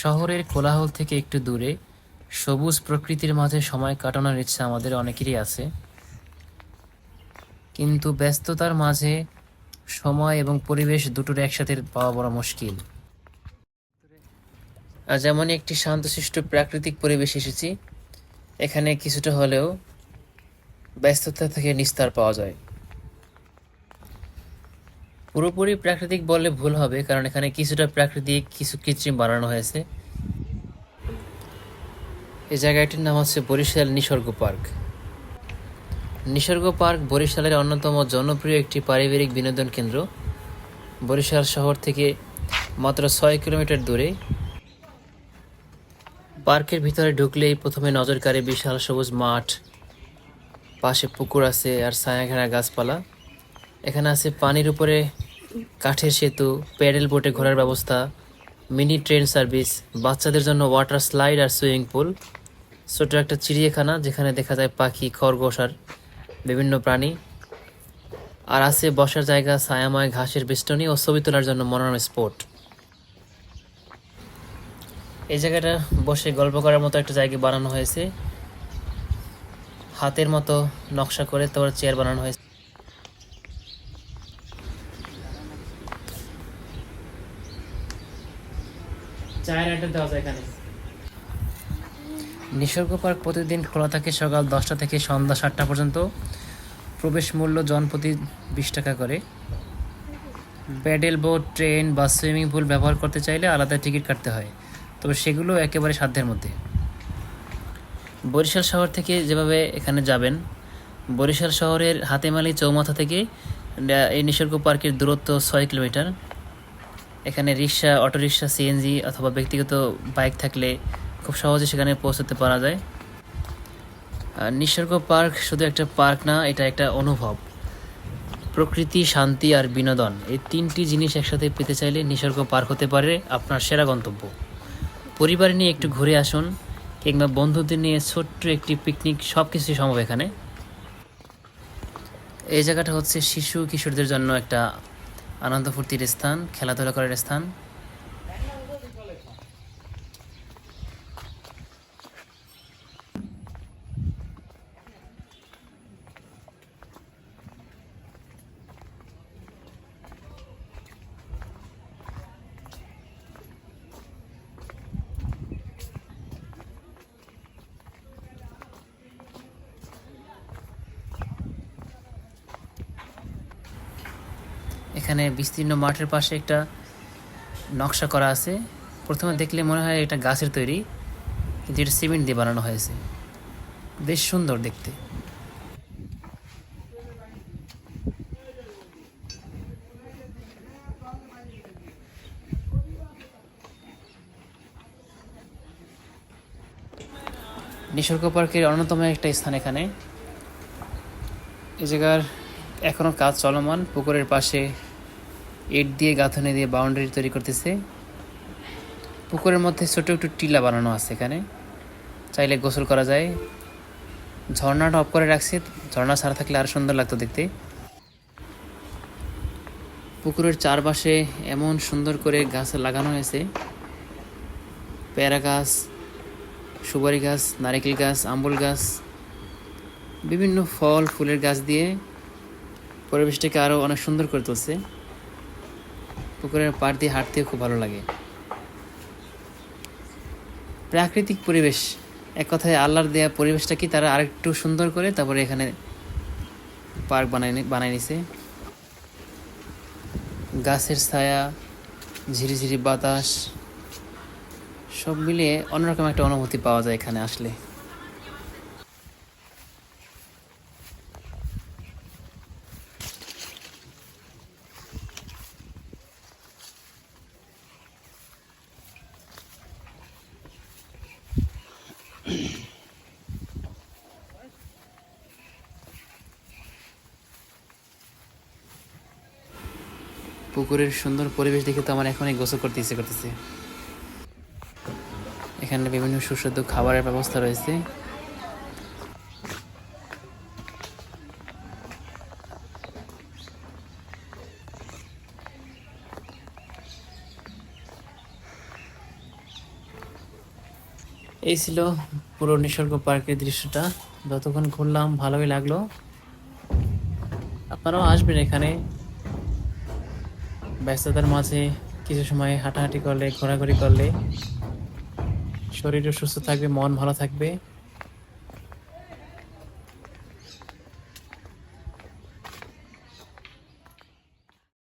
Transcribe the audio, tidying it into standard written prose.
শহরের কোলাহল থেকে একটু দূরে সবুজ প্রকৃতির মাঝে সময় কাটানোর ইচ্ছা আমাদের অনেকেরই আছে, কিন্তু ব্যস্ততার মাঝে সময় এবং পরিবেশ দুটোর একসাথে পাওয়া বড় মুশকিল। আজ এমনই একটি শান্তশিষ্ট প্রাকৃতিক পরিবেশ এসেছি, এখানে কিছুটা হলেও ব্যস্ততা থেকে নিস্তার পাওয়া যায়। পুরোপুরি প্রাকৃতিক বললে ভুল হবে, কারণ এখানে কিছুটা প্রাকৃতিক, কিছু কৃত্রিম বানানো হয়েছে। এই জায়গাটির নাম হচ্ছে বরিশাল নিসর্গ পার্ক। নিসর্গ পার্ক বরিশালের অন্যতম জনপ্রিয় একটি পারিবারিক বিনোদন কেন্দ্র। বরিশাল শহর থেকে মাত্র ৬ কিলোমিটার দূরে। পার্কের ভিতরে ঢুকলেই প্রথমে নজর কাড়ে বিশাল সবুজ মাঠ, পাশে পুকুর আছে আর ছায়াঘেরা গাছপালা। এখানে আছে পানির উপরে কাঠের সেতু, প্যাডেল বোটে ঘোরার ব্যবস্থা, মিনি ট্রেন সার্ভিস, বাচ্চাদের জন্য ওয়াটার স্লাইড আর সুইমিং পুল, ছোট একটা চিড়িয়াখানা যেখানে দেখা যায় পাখি, খরগোশ আর বিভিন্ন প্রাণী, আর আছে বসার জায়গা, ছায়াময় ঘাসের বেষ্টনী ও ছবি তোলার জন্য মনোরম স্পট। এই জায়গাটা বসে গল্প করার মতো একটা জায়গা বানানো হয়েছে, হাতের মতো নকশা করে তোর চেয়ার বানানো হয়েছে। চায়ের আড্ডা দেওয়া যায় এখানে। নিসর্গ পার্ক প্রতিদিন খোলা থাকে সকাল 10টা থেকে সন্ধ্যা 7টা পর্যন্ত। প্রবেশ মূল্য জনপ্রতি 20 টাকা করে। প্যাডেল বোট, ট্রেন বা সুইমিং পুল ব্যবহার করতে চাইলে আলাদা টিকিট কাটতে হয়, তবে সেগুলো একেবারে সাধ্যের মধ্যে। বরিশাল শহর থেকে যেভাবে এখানে যাবেন, বরিশাল শহরের হাতেমালি চৌমাথা থেকে এই নিসর্গ পার্কের দূরত্ব 6 কিলোমিটার। এখানে রিক্সা, অটোরিক্সা, সিএনজি অথবা ব্যক্তিগত বাইক থাকলে খুব সহজে সেখানে পৌঁছতে পারা যায়। নিসর্গ পার্ক শুধু একটা পার্ক না, এটা একটা অনুভব। প্রকৃতি, শান্তি আর বিনোদন, এই তিনটি জিনিস একসাথে পেতে চাইলে নিসর্গ পার্ক হতে পারে আপনার সেরা গন্তব্য। পরিবার নিয়ে একটু ঘুরে আসুন, কিংবা বন্ধুদের নিয়ে ছোট্ট একটি পিকনিক, সব কিছুই সম্ভব এখানে। এই জায়গাটা হচ্ছে শিশু কিশোরদের জন্য একটা আনন্দ ফুর্তির স্থান, খেলাধুলা করার স্থান। এখানে বিস্তীর্ণ মাঠের পাশে একটা নকশা করা আছে। প্রথমে দেখলে মনে হয় এটা গাছের তৈরি, কিন্তু এটা সিমেন্ট দিয়ে বানানো হয়েছে। বেশ সুন্দর দেখতে। নিসর্গ পার্কের অন্যতম একটা স্থান এখানে। এই জায়গার এখনও কাজ চলমান। পুকুরের পাশে ইট দিয়ে গাঁথনি দিয়ে বাউন্ডারি তৈরি করতেছে। পুকুরের মধ্যে ছোট একটু টিলা বানানো আছে, এখানে চাইলে গোসল করা যায়। ঝর্ণাটা অফ করে রাখছে, ঝর্ণা ছাড়া থাকলে আরও সুন্দর লাগতো দেখতে। পুকুরের চারপাশে এমন সুন্দর করে গাছ লাগানো হয়েছে, পেয়ারা গাছ, সুপারি গাছ, নারিকেল গাছ, আম্বুল গাছ, বিভিন্ন ফল ফুলের গাছ দিয়ে পরিবেশটাকে আরও অনেক সুন্দর করে তুলছে। পুকুরের পাড় দিয়ে হাঁটতেও খুব ভালো লাগে। প্রাকৃতিক পরিবেশ, এক কথায় আল্লাহর দেয়া পরিবেশটা কি তারা আরেকটু সুন্দর করে তারপরে এখানে পার্ক বানায় নিছে। গাছের ছায়া, ঝিরিঝিরি বাতাস, সব মিলিয়ে অন্যরকম একটা অনুভূতি পাওয়া যায় এখানে আসলে। পুকুরের সুন্দর পরিবেশ দেখে তো আমার এখনই গোসল করতে ইচ্ছে করতেছে। এখানে বিভিন্ন সুস্বাদু খাবারের ব্যবস্থা রয়েছে। এই ছিল পুরো নিসর্গ পার্কের দৃশ্যটা। যতক্ষণ ঘুরলাম ভালোই লাগলো। আপনারাও আসবেন এখানে, ব্যস্ততার মাঝে কিছু সময় হাঁটাহাঁটি করলে, ঘোরাঘুরি করলে শরীরও সুস্থ থাকবে, মন ভালো থাকবে।